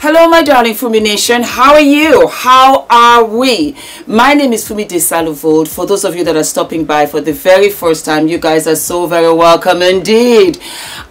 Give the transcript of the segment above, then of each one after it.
Hello my darling Fumi Nation, how are you? How are we? My name is Fumi Desalu-Vold. For those of you that are stopping by for the very first time, you guys are so very welcome indeed.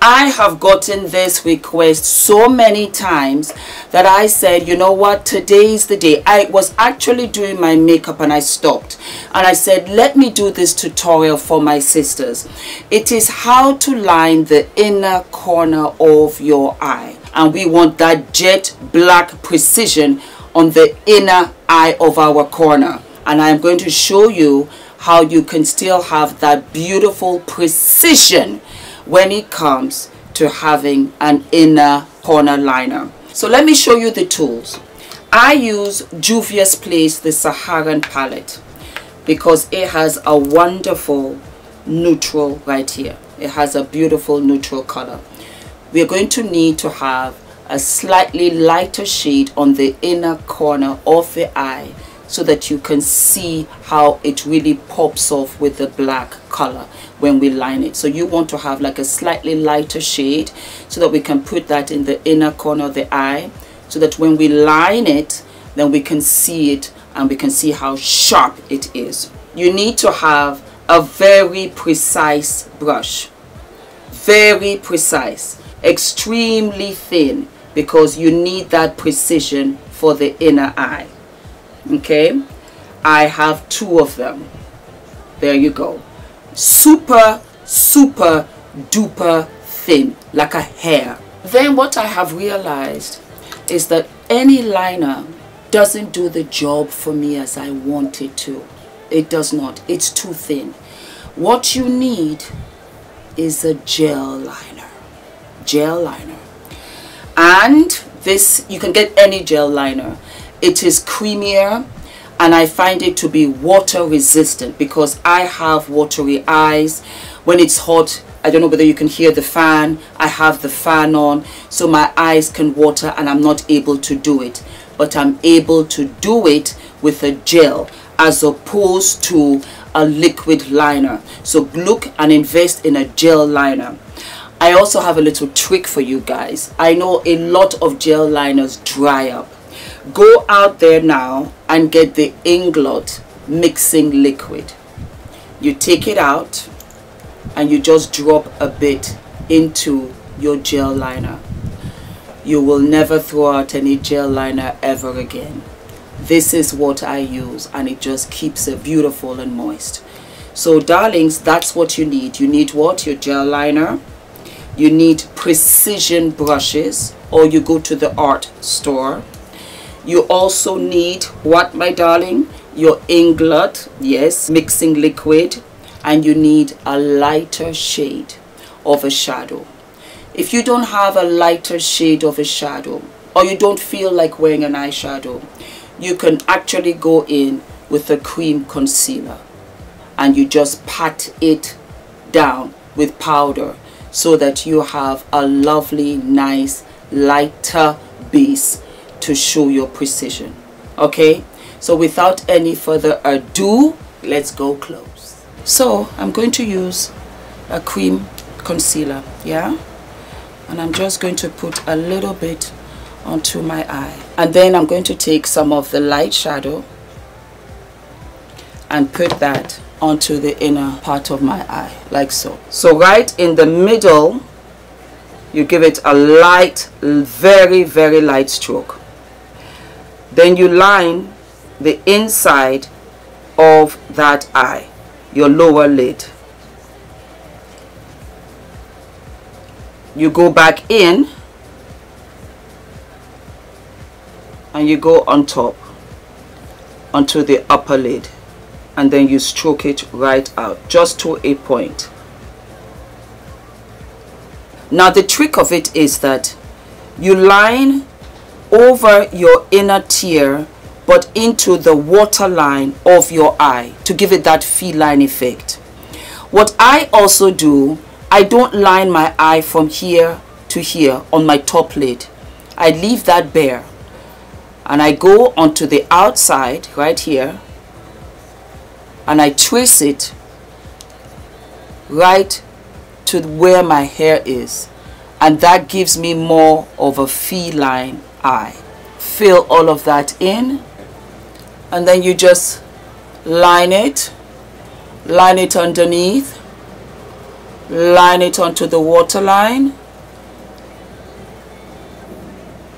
I have gotten this request so many times that I said, you know what, today is the day. I was actually doing my makeup and I stopped and I said, let me do this tutorial for my sisters. It is how to line the inner corner of your eye. And we want that jet black precision on the inner eye of our corner. And I'm going to show you how you can still have that beautiful precision when it comes to having an inner corner liner. So let me show you the tools. I use JUVIAS Place, the Saharan palette, because it has a wonderful neutral right here. It has a beautiful neutral color. We are going to need to have a slightly lighter shade on the inner corner of the eye so that you can see how it really pops off with the black color when we line it. So you want to have like a slightly lighter shade so that we can put that in the inner corner of the eye so that when we line it, then we can see it and we can see how sharp it is. You need to have a very precise brush, very precise, extremely thin, because you need that precision for the inner eye. Okay, I have two of them. There you go. Super duper thin, like a hair. Then what I have realized is that any liner doesn't do the job for me as I want it to. It does not. It's too thin. What you need is a gel liner. Gel liner. And this, you can get any gel liner. It is creamier and I find it to be water resistant because I have watery eyes. When it's hot, I don't know whether you can hear the fan. I have the fan on so my eyes can water and I'm not able to do it. But I'm able to do it with a gel as opposed to a liquid liner. So look and invest in a gel liner. I also have a little trick for you guys. I know a lot of gel liners dry up. Go out there now and get the Inglot mixing liquid. You take it out and you just drop a bit into your gel liner. You will never throw out any gel liner ever again. This is what I use and it just keeps it beautiful and moist. So darlings, that's what you need. You need what? Your gel liner. You need precision brushes, or you go to the art store. You also need what, my darling? Your Inglot, yes, mixing liquid, and you need a lighter shade of a shadow. If you don't have a lighter shade of a shadow, or you don't feel like wearing an eyeshadow, you can actually go in with a cream concealer and you just pat it down with powder so that you have a lovely, nice, lighter base to show your precision. Okay, so without any further ado, let's go close. So I'm going to use a cream concealer, yeah, and I'm just going to put a little bit onto my eye, and then I'm going to take some of the light shadow and put that onto the inner part of my eye, like so. So right in the middle, you give it a light, very light stroke. Then you line the inside of that eye, your lower lid. You go back in and you go on top onto the upper lid, and then you stroke it right out just to a point. Now the trick of it is that you line over your inner tear but into the waterline of your eye to give it that feline effect. What I also do, I don't line my eye from here to here on my top lid. I leave that bare and I go onto the outside right here and I trace it right to where my hair is, and that gives me more of a feline eye. fill all of that in, and then you just line it underneath, line it onto the waterline.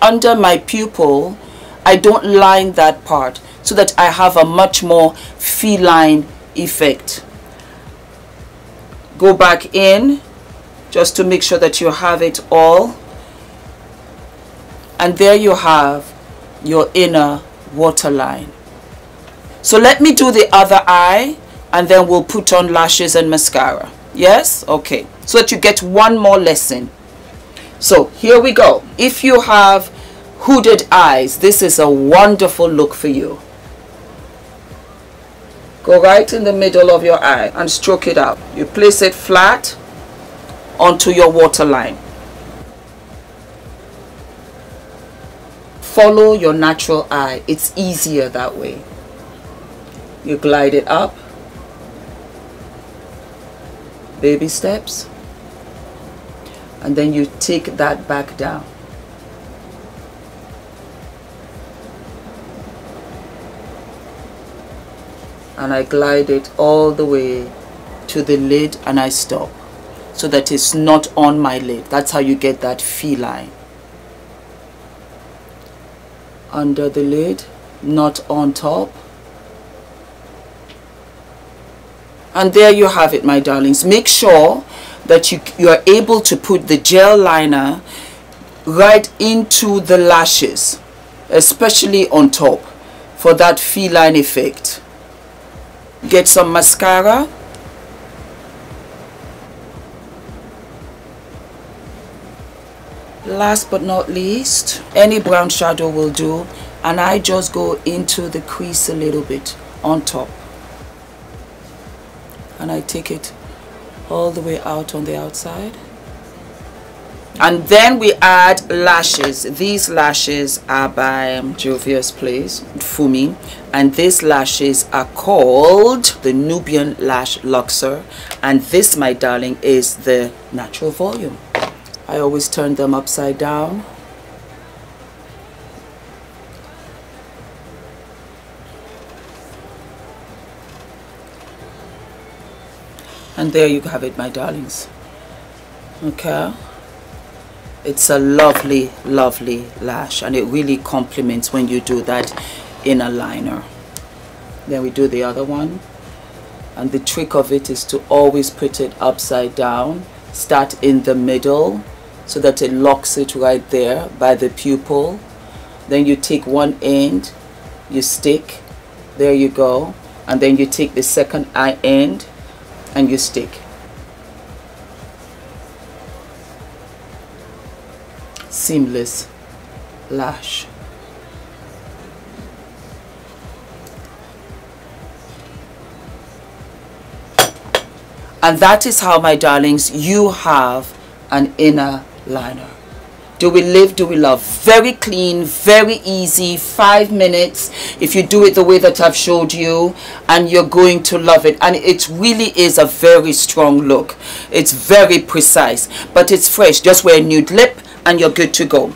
Under my pupil, I don't line that part so that I have a much more feline effect. Go back in just to make sure that you have it all, and there you have your inner waterline. So let me do the other eye, and then we'll put on lashes and mascara. Yes? Okay. So that you get one more lesson. So here we go. If you have hooded eyes, this is a wonderful look for you. Go right in the middle of your eye and stroke it out. You place it flat onto your waterline. Follow your natural eye. It's easier that way. You glide it up. Baby steps. And then you take that back down. And I glide it all the way to the lid, and I stop so that it's not on my lid. That's how you get that feline. Under the lid, not on top. And there you have it, my darlings. Make sure that you are able to put the gel liner right into the lashes, especially on top, for that feline effect. Get some mascara. Last but not least, any brown shadow will do, and I just go into the crease a little bit on top, and I take it all the way out on the outside. And then we add lashes. These lashes are by JUVIAS Place, Fumi, and these lashes are called the Nubian Lash Luxer, and this, my darling, is the Natural Volume. I always turn them upside down. And there you have it, my darlings. Okay. It's a lovely, lovely lash, and it really complements when you do that inner liner. Then we do the other one, and the trick of it is to always put it upside down. Start in the middle so that it locks it right there by the pupil. Then you take one end, you stick, there you go, and then you take the second eye end and you stick. Seamless lash. And that is how, my darlings, you have an inner liner. Do we live, do we love? Very clean, very easy, 5 minutes if you do it the way that I've showed you, and you're going to love it. And it really is a very strong look. It's very precise, but it's fresh. Just wear a nude lip and you're good to go.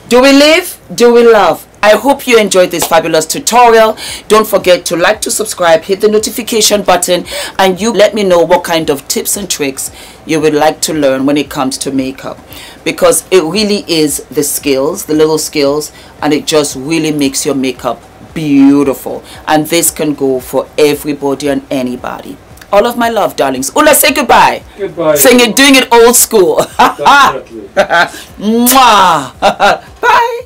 Do we live, do we love? I hope you enjoyed this fabulous tutorial. Don't forget to like, to subscribe, hit the notification button, and you let me know what kind of tips and tricks you would like to learn when it comes to makeup, because it really is the skills, the little skills, and it just really makes your makeup beautiful. And this can go for everybody and anybody. All of my love, darlings. Ole, say goodbye. Goodbye. Saying it, doing it old school. Definitely. Mwah. Bye.